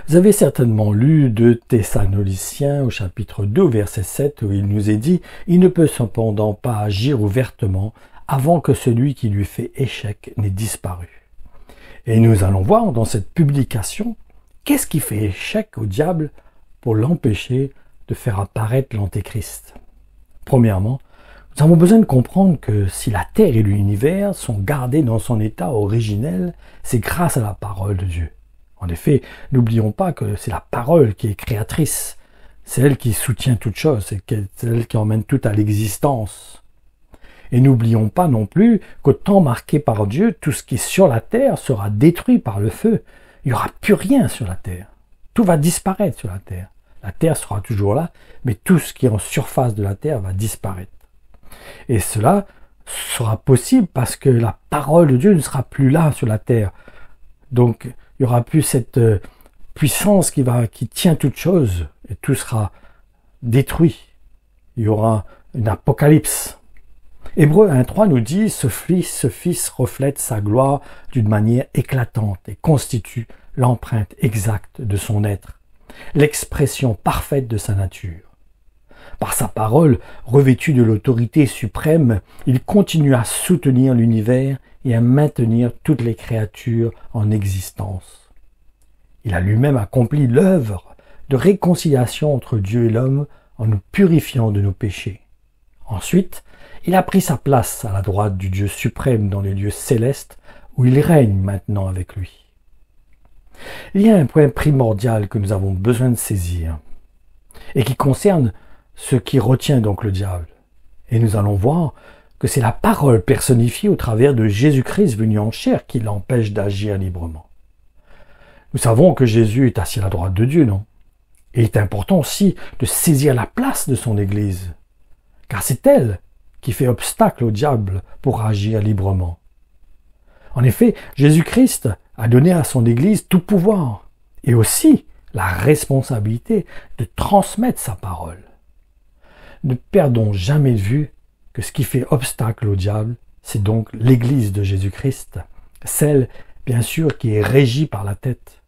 Vous avez certainement lu 2 Thessaloniciens au chapitre 2, verset 7, où il nous est dit « Il ne peut cependant pas agir ouvertement avant que celui qui lui fait échec n'ait disparu. » Et nous allons voir dans cette publication qu'est-ce qui fait échec au diable pour l'empêcher de faire apparaître l'Antéchrist. Premièrement, nous avons besoin de comprendre que si la Terre et l'univers sont gardés dans son état originel, c'est grâce à la parole de Dieu. En effet, n'oublions pas que c'est la parole qui est créatrice. C'est elle qui soutient toute chose, c'est elle qui emmène tout à l'existence. Et n'oublions pas non plus qu'au temps marqué par Dieu, tout ce qui est sur la terre sera détruit par le feu. Il n'y aura plus rien sur la terre. Tout va disparaître sur la terre. La terre sera toujours là, mais tout ce qui est en surface de la terre va disparaître. Et cela sera possible parce que la parole de Dieu ne sera plus là sur la terre. Donc, il n'y aura plus cette puissance qui tient toute chose et tout sera détruit. Il y aura une apocalypse. Hébreux 1.3 nous dit « Ce fils reflète sa gloire d'une manière éclatante et constitue l'empreinte exacte de son être, l'expression parfaite de sa nature. Par sa parole, revêtu de l'autorité suprême, il continue à soutenir l'univers et à maintenir toutes les créatures en existence. Il a lui-même accompli l'œuvre de réconciliation entre Dieu et l'homme en nous purifiant de nos péchés. Ensuite, il a pris sa place à la droite du Dieu suprême dans les lieux célestes où il règne maintenant avec lui. Il y a un point primordial que nous avons besoin de saisir et qui concerne ce qui retient donc le diable. Et nous allons voir que c'est la parole personnifiée au travers de Jésus-Christ venu en chair qui l'empêche d'agir librement. Nous savons que Jésus est assis à la droite de Dieu, non? Et il est important aussi de saisir la place de son Église, car c'est elle qui fait obstacle au diable pour agir librement. En effet, Jésus-Christ a donné à son Église tout pouvoir et aussi la responsabilité de transmettre sa parole. Ne perdons jamais de vue que ce qui fait obstacle au diable, c'est donc l'Église de Jésus-Christ, celle, bien sûr, qui est régie par la tête.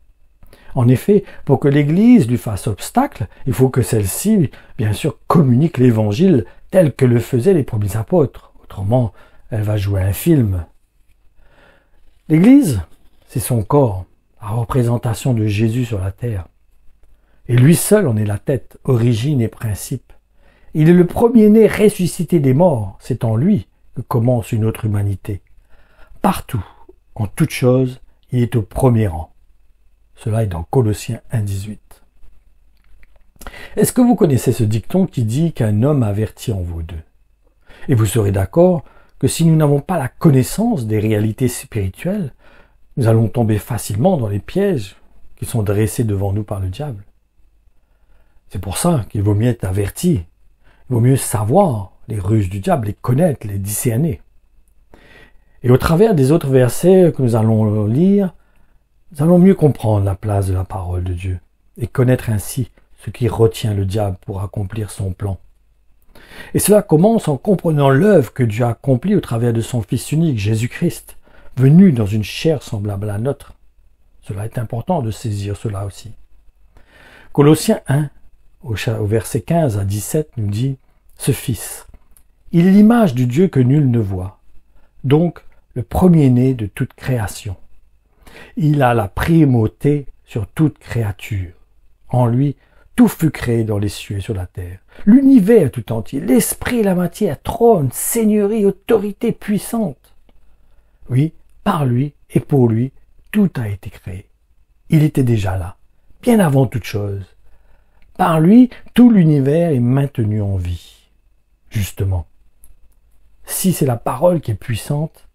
En effet, pour que l'Église lui fasse obstacle, il faut que celle-ci, bien sûr, communique l'Évangile tel que le faisaient les premiers apôtres. Autrement, elle va jouer un film. L'Église, c'est son corps, la représentation de Jésus sur la terre. Et lui seul en est la tête, origine et principe. Il est le premier-né ressuscité des morts. C'est en lui que commence une autre humanité. Partout, en toute chose, il est au premier rang. Cela est dans Colossiens 1.18. Est-ce que vous connaissez ce dicton qui dit qu'un homme averti en vaut deux? Et vous serez d'accord que si nous n'avons pas la connaissance des réalités spirituelles, nous allons tomber facilement dans les pièges qui sont dressés devant nous par le diable. C'est pour ça qu'il vaut mieux être averti. Il vaut mieux savoir les ruses du diable, les connaître, les discerner. Et au travers des autres versets que nous allons lire, nous allons mieux comprendre la place de la parole de Dieu et connaître ainsi ce qui retient le diable pour accomplir son plan. Et cela commence en comprenant l'œuvre que Dieu a accomplie au travers de son Fils unique, Jésus-Christ, venu dans une chair semblable à la nôtre. Cela est important de saisir cela aussi. Colossiens 1, au verset 15 à 17, nous dit « Ce Fils, il est l'image du Dieu que nul ne voit, donc le premier-né de toute création. Il a la primauté sur toute créature. En lui, tout fut créé dans les cieux et sur la terre. L'univers tout entier, l'esprit et la matière, trône, seigneurie, autorité puissante. Oui, par lui et pour lui, tout a été créé. Il était déjà là, bien avant toute chose. Par lui, tout l'univers est maintenu en vie. Justement, si c'est la parole qui est puissante,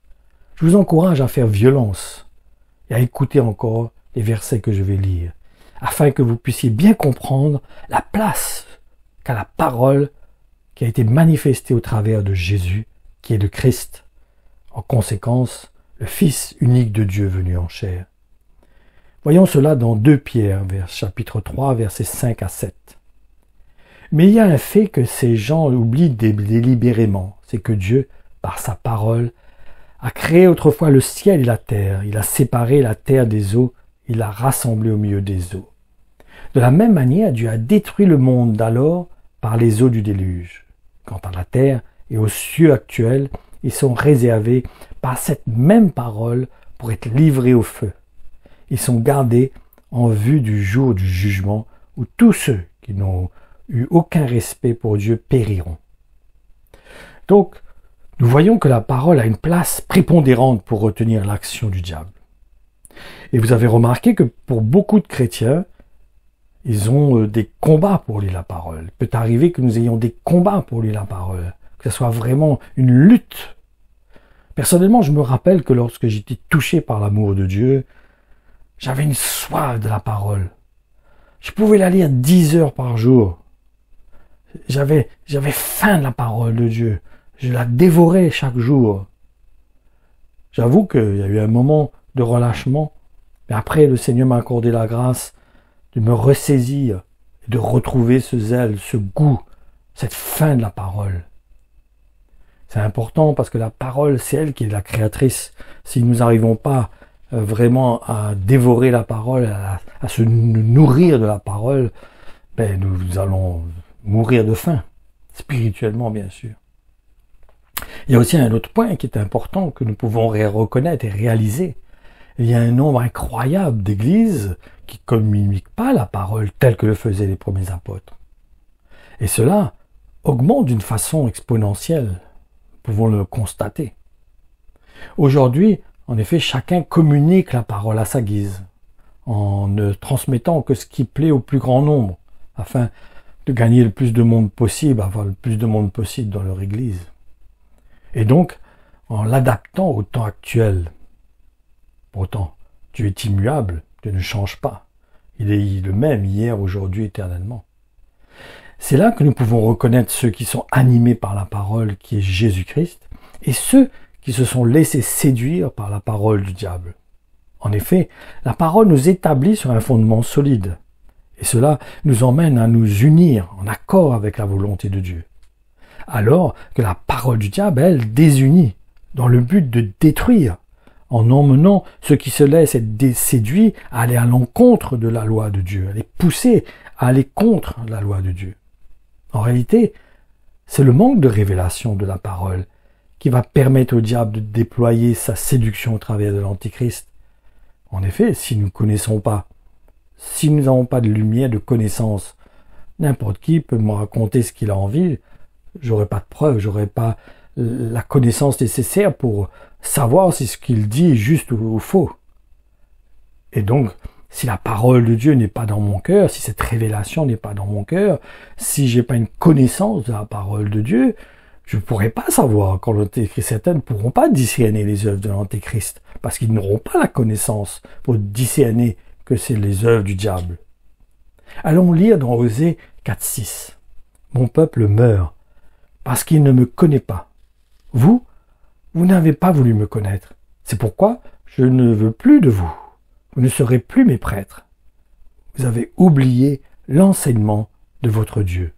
je vous encourage à faire violence et à écouter encore les versets que je vais lire, afin que vous puissiez bien comprendre la place qu'a la parole qui a été manifestée au travers de Jésus, qui est le Christ, en conséquence, le Fils unique de Dieu venu en chair. Voyons cela dans 2 Pierre, chapitre 3, versets 5 à 7. Mais il y a un fait que ces gens oublient délibérément, c'est que Dieu, par sa parole, a créé autrefois le ciel et la terre. Il a séparé la terre des eaux, il l'a rassemblée au milieu des eaux. De la même manière, Dieu a détruit le monde d'alors par les eaux du déluge. Quant à la terre et aux cieux actuels, ils sont réservés par cette même parole pour être livrés au feu. Ils sont gardés en vue du jour du jugement où tous ceux qui n'ont eu aucun respect pour Dieu périront. Donc, nous voyons que la parole a une place prépondérante pour retenir l'action du diable. Et vous avez remarqué que pour beaucoup de chrétiens, ils ont des combats pour lire la parole. Il peut arriver que nous ayons des combats pour lire la parole, que ce soit vraiment une lutte. Personnellement, je me rappelle que lorsque j'étais touché par l'amour de Dieu, j'avais une soif de la parole. Je pouvais la lire 10 heures par jour. J'avais faim de la parole de Dieu. Je la dévorais chaque jour. J'avoue qu'il y a eu un moment de relâchement, mais après le Seigneur m'a accordé la grâce de me ressaisir et de retrouver ce zèle, ce goût, cette faim de la parole. C'est important parce que la parole, c'est elle qui est la créatrice. Si nous n'arrivons pas vraiment à dévorer la parole, à se nourrir de la parole, nous allons mourir de faim, spirituellement bien sûr. Il y a aussi un autre point qui est important que nous pouvons reconnaître et réaliser. Il y a un nombre incroyable d'églises qui ne communiquent pas la parole telle que le faisaient les premiers apôtres. Et cela augmente d'une façon exponentielle. Nous pouvons le constater. Aujourd'hui, en effet, chacun communique la parole à sa guise, en ne transmettant que ce qui plaît au plus grand nombre, afin de gagner le plus de monde possible, avoir le plus de monde possible dans leur église. Et donc, en l'adaptant au temps actuel. Pourtant, Dieu est immuable, Dieu ne change pas. Il est le même hier, aujourd'hui, éternellement. C'est là que nous pouvons reconnaître ceux qui sont animés par la parole qui est Jésus-Christ et ceux qui se sont laissés séduire par la parole du diable. En effet, la parole nous établit sur un fondement solide et cela nous emmène à nous unir en accord avec la volonté de Dieu. Alors que la parole du diable, elle, désunit dans le but de détruire en emmenant ceux qui se laissent être séduits à aller à l'encontre de la loi de Dieu, à les pousser à aller contre la loi de Dieu. En réalité, c'est le manque de révélation de la parole qui va permettre au diable de déployer sa séduction au travers de l'Antichrist. En effet, si nous ne connaissons pas, si nous n'avons pas de lumière, de connaissance, n'importe qui peut me raconter ce qu'il a envie, j'aurai pas de preuves, j'aurai pas la connaissance nécessaire pour savoir si ce qu'il dit est juste ou faux. Et donc, si la parole de Dieu n'est pas dans mon cœur, si cette révélation n'est pas dans mon cœur, si j'ai pas une connaissance de la parole de Dieu, je ne pourrai pas savoir quand l'Antéchrist, certains ne pourront pas discerner les œuvres de l'Antéchrist, parce qu'ils n'auront pas la connaissance pour discerner que c'est les œuvres du diable. Allons lire dans Osée 4.6. Mon peuple meurt, parce qu'il ne me connaît pas. Vous n'avez pas voulu me connaître. C'est pourquoi je ne veux plus de vous. Vous ne serez plus mes prêtres. Vous avez oublié l'enseignement de votre Dieu.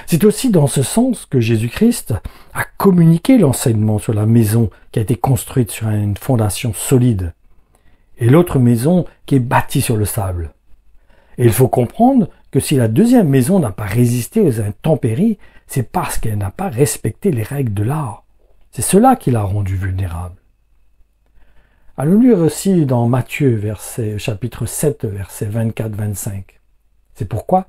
C'est aussi dans ce sens que Jésus-Christ a communiqué l'enseignement sur la maison qui a été construite sur une fondation solide et l'autre maison qui est bâtie sur le sable. Et il faut comprendre que si la deuxième maison n'a pas résisté aux intempéries, c'est parce qu'elle n'a pas respecté les règles de l'art. C'est cela qui l'a rendue vulnérable. Allons lire aussi dans Matthieu, chapitre 7, versets 24-25. C'est pourquoi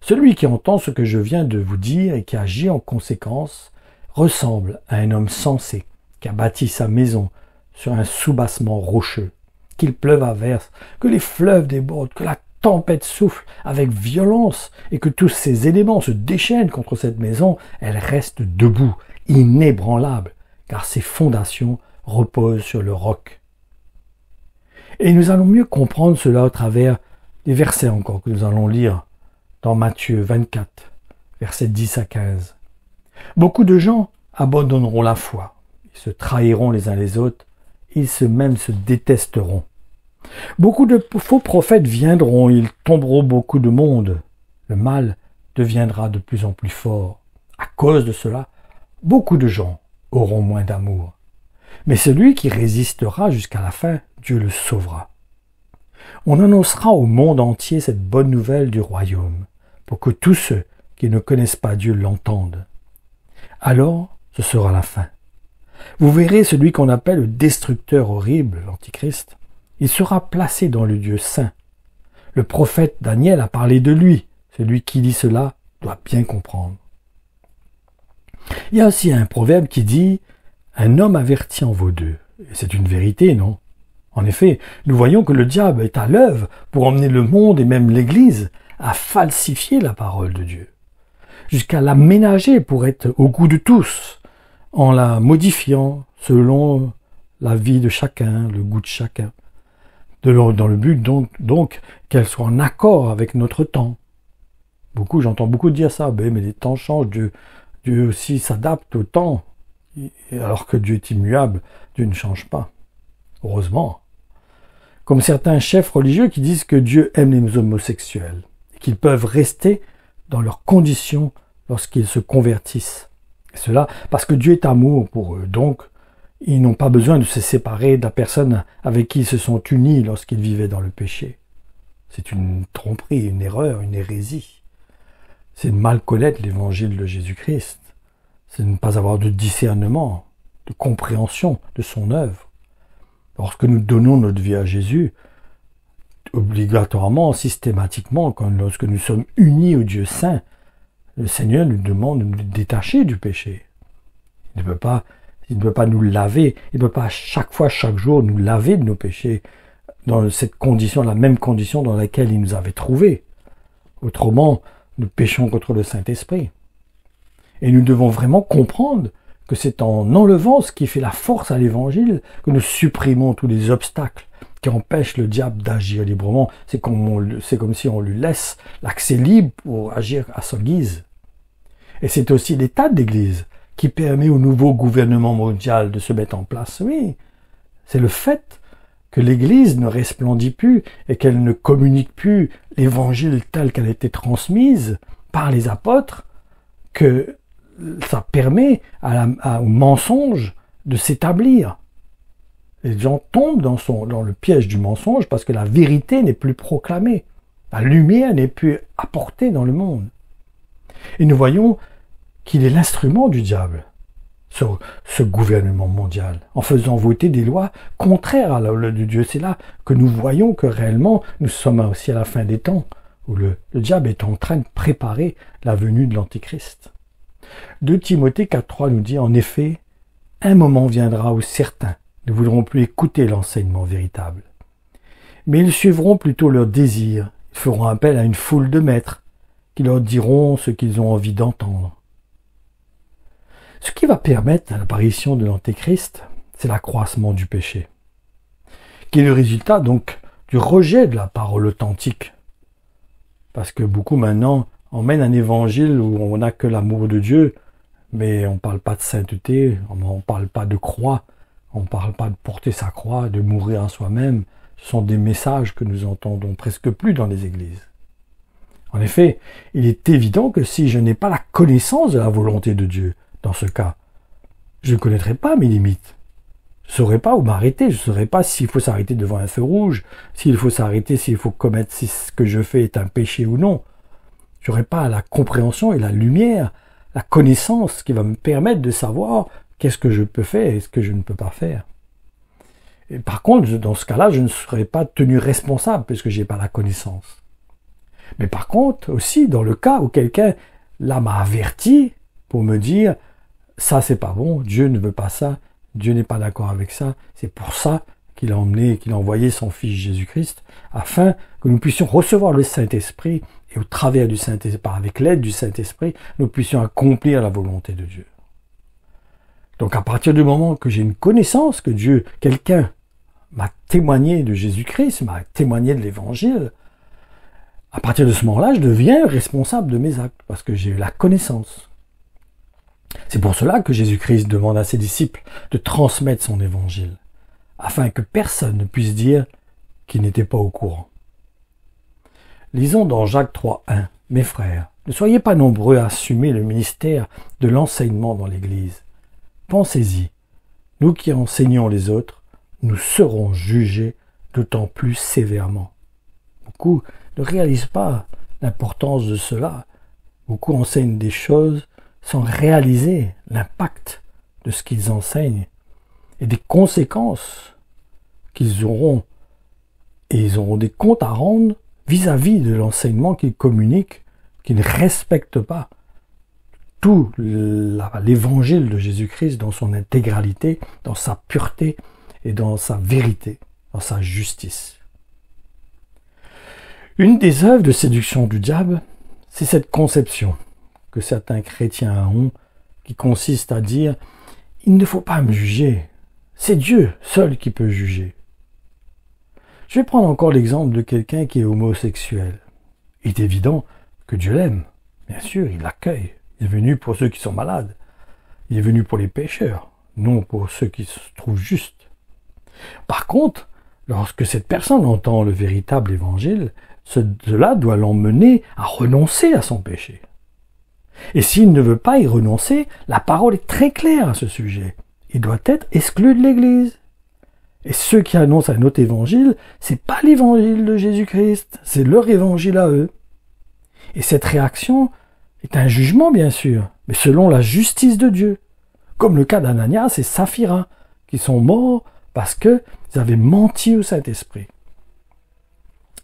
celui qui entend ce que je viens de vous dire et qui agit en conséquence ressemble à un homme sensé qui a bâti sa maison sur un soubassement rocheux. Qu'il pleuve à verse, que les fleuves débordent, que la tempête souffle avec violence et que tous ces éléments se déchaînent contre cette maison, elle reste debout, inébranlable, car ses fondations reposent sur le roc. Et nous allons mieux comprendre cela au travers des versets encore que nous allons lire dans Matthieu 24, versets 10 à 15. Beaucoup de gens abandonneront la foi, ils se trahiront les uns les autres, ils se détesteront. Beaucoup de faux prophètes viendront, ils tomberont beaucoup de monde. Le mal deviendra de plus en plus fort. À cause de cela, beaucoup de gens auront moins d'amour. Mais celui qui résistera jusqu'à la fin, Dieu le sauvera. On annoncera au monde entier cette bonne nouvelle du royaume, pour que tous ceux qui ne connaissent pas Dieu l'entendent. Alors, ce sera la fin. Vous verrez celui qu'on appelle le destructeur horrible, l'Antichrist. Il sera placé dans le Dieu saint. Le prophète Daniel a parlé de lui. Celui qui lit cela doit bien comprendre. Il y a aussi un proverbe qui dit « Un homme averti en vaut deux ». Et c'est une vérité, non? En effet, nous voyons que le diable est à l'œuvre pour emmener le monde et même l'Église à falsifier la parole de Dieu, jusqu'à l'aménager pour être au goût de tous, en la modifiant selon la vie de chacun, le goût de chacun, dans le but donc qu'elle soit en accord avec notre temps. J'entends beaucoup dire ça, mais les temps changent, Dieu aussi s'adapte au temps, alors que Dieu est immuable, Dieu ne change pas. Heureusement. Comme certains chefs religieux qui disent que Dieu aime les homosexuels, et qu'ils peuvent rester dans leurs conditions lorsqu'ils se convertissent. Et cela parce que Dieu est amour pour eux, donc ils n'ont pas besoin de se séparer de la personne avec qui ils se sont unis lorsqu'ils vivaient dans le péché. C'est une tromperie, une erreur, une hérésie. C'est de mal connaître l'évangile de Jésus-Christ. C'est de ne pas avoir de discernement, de compréhension de son œuvre. Lorsque nous donnons notre vie à Jésus, obligatoirement, systématiquement, lorsque nous sommes unis au Dieu saint, le Seigneur nous demande de nous détacher du péché. Il ne peut pas nous laver, il ne peut pas chaque jour nous laver de nos péchés dans cette condition, la même condition dans laquelle il nous avait trouvés. Autrement, nous péchons contre le Saint-Esprit. Et nous devons vraiment comprendre que c'est en enlevant ce qui fait la force à l'Évangile que nous supprimons tous les obstacles qui empêchent le diable d'agir librement. C'est comme si on lui laisse l'accès libre pour agir à sa guise. Et c'est aussi l'état de l'Église qui permet au nouveau gouvernement mondial de se mettre en place. Oui, c'est le fait que l'Église ne resplendit plus et qu'elle ne communique plus l'Évangile tel qu'elle a été transmise par les apôtres que ça permet au mensonge de s'établir. Les gens tombent dans le piège du mensonge parce que la vérité n'est plus proclamée. La lumière n'est plus apportée dans le monde. Et nous voyons qu'il est l'instrument du diable, ce gouvernement mondial, en faisant voter des lois contraires à la loi de Dieu. C'est là que nous voyons que réellement nous sommes aussi à la fin des temps, où le diable est en train de préparer la venue de l'Antichrist. 2 Timothée 4.3 nous dit en effet, un moment viendra où certains ne voudront plus écouter l'enseignement véritable. Mais ils suivront plutôt leurs désirs, ils feront appel à une foule de maîtres qui leur diront ce qu'ils ont envie d'entendre. Ce qui va permettre l'apparition de l'Antéchrist, c'est l'accroissement du péché, qui est le résultat donc du rejet de la parole authentique. Parce que beaucoup maintenant emmènent un évangile où on n'a que l'amour de Dieu, mais on ne parle pas de sainteté, on ne parle pas de croix, on ne parle pas de porter sa croix, de mourir en soi-même. Ce sont des messages que nous entendons presque plus dans les églises. En effet, il est évident que si je n'ai pas la connaissance de la volonté de Dieu, dans ce cas, je ne connaîtrai pas mes limites. Je ne saurais pas où m'arrêter, je ne saurais pas s'il faut s'arrêter devant un feu rouge, s'il faut s'arrêter, s'il faut commettre si ce que je fais est un péché ou non. Je n'aurai pas la compréhension et la lumière, la connaissance qui va me permettre de savoir qu'est-ce que je peux faire et ce que je ne peux pas faire. Et par contre, dans ce cas-là, je ne serai pas tenu responsable puisque je n'ai pas la connaissance. Mais par contre, aussi, dans le cas où quelqu'un là m'a averti pour me dire « ça c'est pas bon, Dieu ne veut pas ça, Dieu n'est pas d'accord avec ça, c'est pour ça qu'il a envoyé son Fils Jésus-Christ, afin que nous puissions recevoir le Saint-Esprit et au travers du Saint-Esprit, avec l'aide du Saint-Esprit, nous puissions accomplir la volonté de Dieu. » Donc à partir du moment que j'ai une connaissance que quelqu'un m'a témoigné de Jésus-Christ, m'a témoigné de l'Évangile, à partir de ce moment-là, je deviens responsable de mes actes, parce que j'ai eu la connaissance. C'est pour cela que Jésus-Christ demande à ses disciples de transmettre son Évangile, afin que personne ne puisse dire qu'il n'était pas au courant. Lisons dans Jacques 3.1, « Mes frères, ne soyez pas nombreux à assumer le ministère de l'enseignement dans l'Église. Pensez-y, nous qui enseignons les autres, nous serons jugés d'autant plus sévèrement. Beaucoup ne réalisent pas l'importance de cela. Beaucoup enseignent des choses sans réaliser l'impact de ce qu'ils enseignent et des conséquences qu'ils auront. Et ils auront des comptes à rendre vis-à-vis de l'enseignement qu'ils communiquent, qu'ils ne respectent pas tout l'évangile de Jésus-Christ dans son intégralité, dans sa pureté et dans sa vérité, dans sa justice. Une des œuvres de séduction du diable, c'est cette conception que certains chrétiens ont, qui consiste à dire « il ne faut pas me juger, c'est Dieu seul qui peut juger ». Je vais prendre encore l'exemple de quelqu'un qui est homosexuel. Il est évident que Dieu l'aime, bien sûr, il l'accueille. Il est venu pour ceux qui sont malades. Il est venu pour les pécheurs, non pour ceux qui se trouvent justes. Par contre, lorsque cette personne entend le véritable évangile, cela doit l'emmener à renoncer à son péché. Et s'il ne veut pas y renoncer, la parole est très claire à ce sujet. Il doit être exclu de l'Église. Et ceux qui annoncent un autre évangile, c'est pas l'évangile de Jésus-Christ, c'est leur évangile à eux. Et cette réaction est un jugement, bien sûr, mais selon la justice de Dieu. Comme le cas d'Ananias et Saphira, qui sont morts parce qu'ils avaient menti au Saint-Esprit.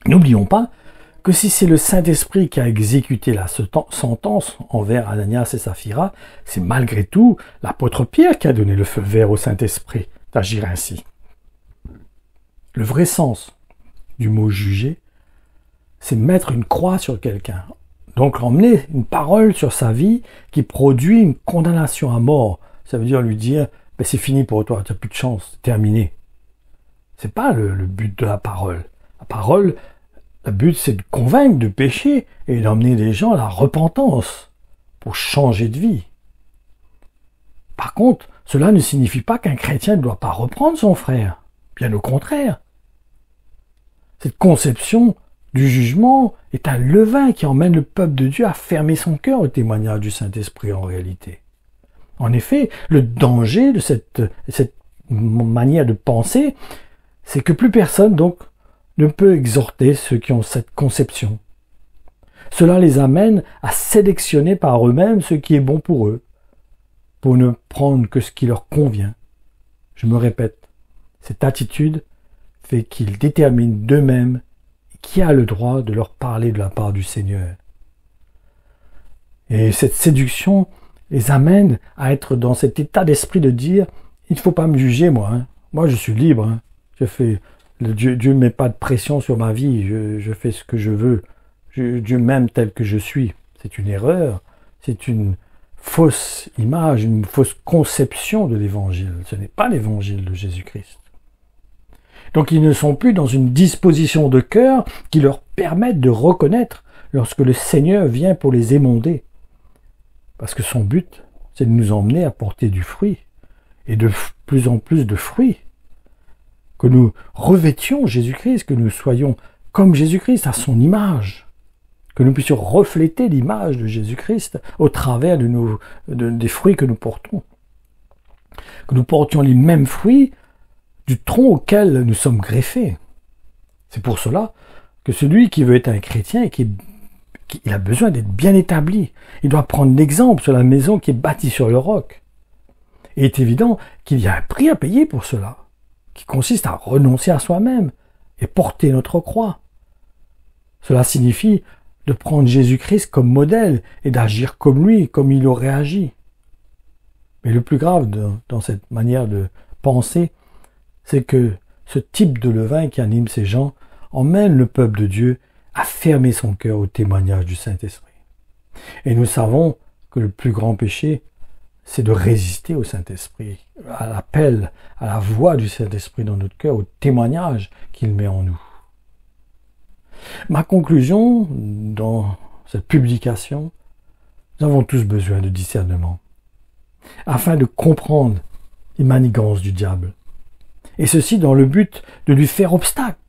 N'oublions pas que si c'est le Saint-Esprit qui a exécuté la sentence envers Ananias et Saphira, c'est malgré tout l'apôtre Pierre qui a donné le feu vert au Saint-Esprit d'agir ainsi. Le vrai sens du mot juger, c'est mettre une croix sur quelqu'un. Donc emmener une parole sur sa vie qui produit une condamnation à mort. Ça veut dire lui dire « c'est fini pour toi, tu n'as plus de chance, c'est terminé ». C'est pas le but de la parole. La parole, le but c'est de convaincre de péché et d'emmener les gens à la repentance pour changer de vie. Par contre, cela ne signifie pas qu'un chrétien ne doit pas reprendre son frère. Bien au contraire. Cette conception du jugement est un levain qui emmène le peuple de Dieu à fermer son cœur au témoignage du Saint-Esprit en réalité. En effet, le danger de cette manière de penser, c'est que plus personne donc ne peut exhorter ceux qui ont cette conception. Cela les amène à sélectionner par eux-mêmes ce qui est bon pour eux, pour ne prendre que ce qui leur convient. Je me répète, cette attitude fait qu'ils déterminent d'eux-mêmes qui a le droit de leur parler de la part du Seigneur. Et cette séduction les amène à être dans cet état d'esprit de dire « il ne faut pas me juger, moi. Hein. Moi, je suis libre. Hein. Dieu ne met pas de pression sur ma vie. Je fais ce que je veux. Dieu m'aime tel que je suis. » C'est une erreur. C'est une fausse image, une fausse conception de l'Évangile. Ce n'est pas l'Évangile de Jésus-Christ. Donc ils ne sont plus dans une disposition de cœur qui leur permette de reconnaître lorsque le Seigneur vient pour les émonder. Parce que son but, c'est de nous emmener à porter du fruit, et de plus en plus de fruits. Que nous revêtions Jésus-Christ, que nous soyons comme Jésus-Christ à son image. Que nous puissions refléter l'image de Jésus-Christ au travers des fruits que nous portons. Que nous portions les mêmes fruits du tronc auquel nous sommes greffés. C'est pour cela que celui qui veut être un chrétien, il a besoin d'être bien établi. Il doit prendre l'exemple sur la maison qui est bâtie sur le roc. Et il est évident qu'il y a un prix à payer pour cela, qui consiste à renoncer à soi-même et porter notre croix. Cela signifie de prendre Jésus-Christ comme modèle et d'agir comme lui, comme il aurait agi. Mais le plus grave dans cette manière de penser, c'est que ce type de levain qui anime ces gens emmène le peuple de Dieu à fermer son cœur au témoignage du Saint-Esprit. Et nous savons que le plus grand péché, c'est de résister au Saint-Esprit, à l'appel, à la voix du Saint-Esprit dans notre cœur, au témoignage qu'il met en nous. Ma conclusion dans cette publication, nous avons tous besoin de discernement, afin de comprendre les manigances du diable. Et ceci dans le but de lui faire obstacle,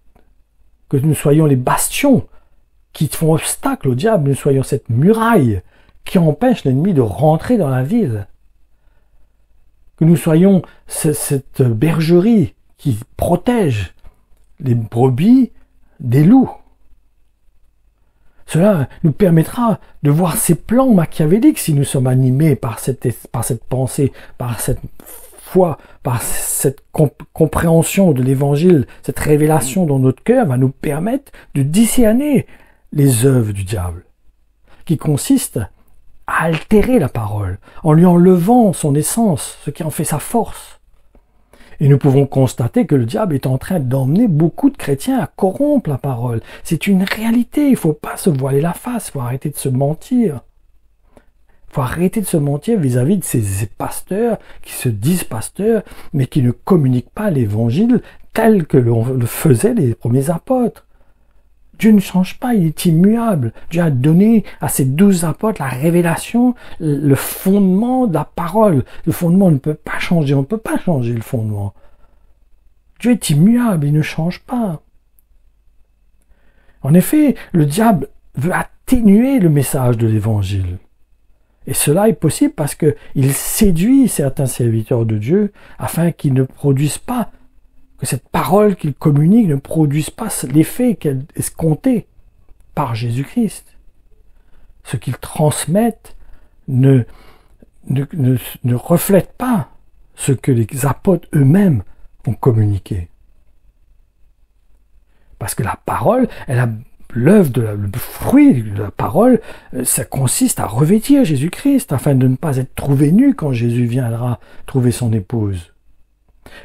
que nous soyons les bastions qui font obstacle au diable, nous soyons cette muraille qui empêche l'ennemi de rentrer dans la ville. Que nous soyons cette bergerie qui protège les brebis des loups. Cela nous permettra de voir ces plans machiavéliques si nous sommes animés par cette pensée, par cette foi, par cette compréhension de l'évangile, cette révélation dans notre cœur va nous permettre de discerner les œuvres du diable, qui consistent à altérer la parole, en lui enlevant son essence, ce qui en fait sa force. Et nous pouvons constater que le diable est en train d'emmener beaucoup de chrétiens à corrompre la parole. C'est une réalité, il ne faut pas se voiler la face, il faut arrêter de se mentir. Il faut arrêter de se mentir vis-à-vis de ces pasteurs qui se disent pasteurs, mais qui ne communiquent pas l'évangile tel que le faisaient les premiers apôtres. Dieu ne change pas, il est immuable. Dieu a donné à ces 12 apôtres la révélation, le fondement de la parole. Le fondement ne peut pas changer, on ne peut pas changer le fondement. Dieu est immuable, il ne change pas. En effet, le diable veut atténuer le message de l'évangile. Et cela est possible parce qu'il séduit certains serviteurs de Dieu afin qu'ils ne produisent pas, que cette parole qu'ils communiquent ne produise pas l'effet qu'elle est escomptée par Jésus-Christ. Ce qu'ils transmettent ne reflète pas ce que les apôtres eux-mêmes ont communiqué. Parce que la parole, le fruit de la parole, ça consiste à revêtir Jésus-Christ afin de ne pas être trouvé nu quand Jésus viendra trouver son épouse.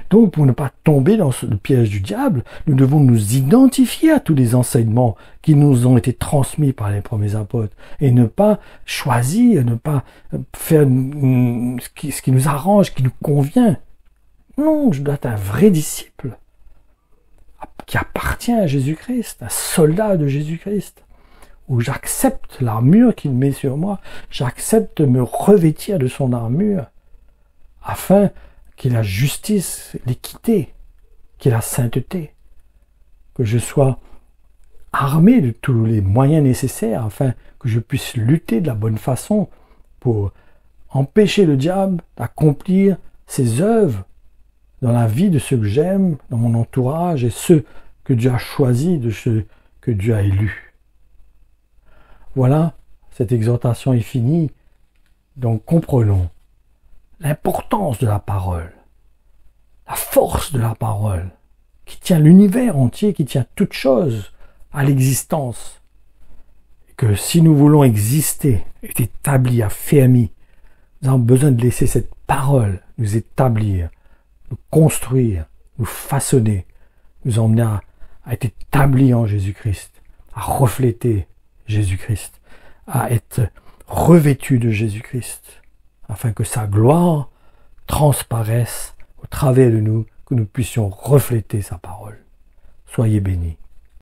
Donc, pour ne pas tomber dans le piège du diable, nous devons nous identifier à tous les enseignements qui nous ont été transmis par les premiers apôtres et ne pas choisir, ne pas faire ce qui nous arrange, qui nous convient. Non, je dois être un vrai disciple qui appartient à Jésus-Christ, un soldat de Jésus-Christ, où j'accepte l'armure qu'il met sur moi, j'accepte de me revêtir de son armure afin qu'il y ait la justice, l'équité, qu'il y ait la sainteté, que je sois armé de tous les moyens nécessaires afin que je puisse lutter de la bonne façon pour empêcher le diable d'accomplir ses œuvres dans la vie de ceux que j'aime, dans mon entourage et ceux que Dieu a choisis, de ceux que Dieu a élus. Voilà, cette exhortation est finie, donc comprenons l'importance de la parole, la force de la parole, qui tient l'univers entier, qui tient toute chose à l'existence. Que si nous voulons exister, être établis, affermis, nous avons besoin de laisser cette parole nous établir, nous construire, nous façonner, nous emmener à être établis en Jésus-Christ, à refléter Jésus-Christ, à être revêtus de Jésus-Christ, afin que sa gloire transparaisse au travers de nous, que nous puissions refléter sa parole. Soyez bénis.